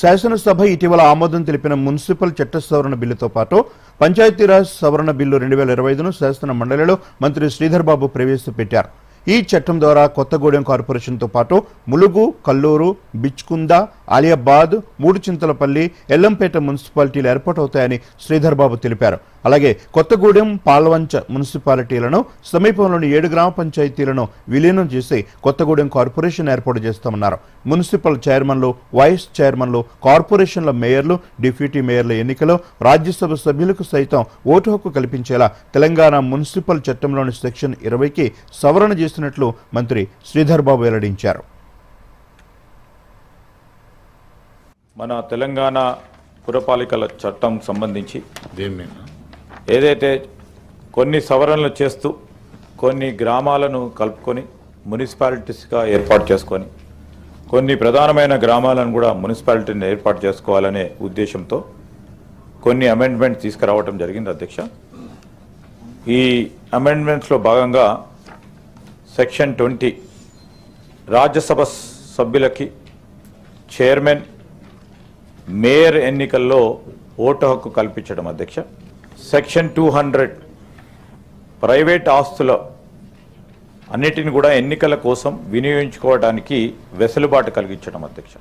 శాసనసభ ఇటీవల ఆమోదం తెలిపిన మున్సిపల్ చట్ట సవరణ బిల్లుతో పాటు పంచాయతీరాజ్ సవరణ బిల్లు 2025ను శాసన మండలిలో మంత్రి శ్రీధర్ బాబు ప్రవేశపెట్టారు. ఈ చట్టం ద్వారా కొత్తగూడెం కార్పొరేషన్తో పాటు ములుగు, కల్లూరు, బిచ్కుంద, ఆలియాబాద్, మూడుచింతలపల్లి, ఎల్లంపేట మున్సిపాలిటీలు ఏర్పాటవుతాయని శ్రీధర్ బాబు తెలిపారు. అలాగే కొత్తగూడెం, పాల్వంచ మున్సిపాలిటీలను సమీపంలోని 7 గ్రామ పంచాయతీలను విలీనం చేసి కొత్తగూడెం కార్పొరేషన్ ఏర్పాటు చేస్తామన్నారు. మున్సిపల్ చైర్మన్లు, వైస్ చైర్మన్లు, కార్పొరేషన్ల మేయర్లు, డిప్యూటీ మేయర్ల ఎన్నికలో రాజ్యసభ సభ్యులకు సైతం ఓటు హక్కు కల్పించేలా తెలంగాణ మున్సిపల్ చట్టంలోని సెక్షన్ 20కి సవరణ చేసినట్లు మంత్రి శ్రీధర్ బాబు వెల్లడించారు. మన తెలంగాణ పురపాలికల చట్టం సంబంధించి ఏదైతే కొన్ని సవరణలు చేస్తూ కొన్ని గ్రామాలను కలుపుకొని మున్సిపాలిటీస్గా ఏర్పాటు చేసుకొని కొన్ని ప్రధానమైన గ్రామాలను కూడా మున్సిపాలిటీని ఏర్పాటు చేసుకోవాలనే ఉద్దేశంతో కొన్ని అమెండ్మెంట్స్ తీసుకురావడం జరిగింది అధ్యక్ష. ఈ అమెండ్మెంట్స్లో భాగంగా సెక్షన్ 20 రాజ్యసభ సభ్యులకి చైర్మన్, మేయర్ ఎన్నికల్లో ఓటు హక్కు కల్పించడం అధ్యక్ష. సెక్షన్ 200 ప్రైవేట్ ఆస్తుల అన్నిటిని కూడా ఎన్నికల కోసం వినియోగించుకోవడానికి వెసులుబాటు కలిగించడం అధ్యక్ష.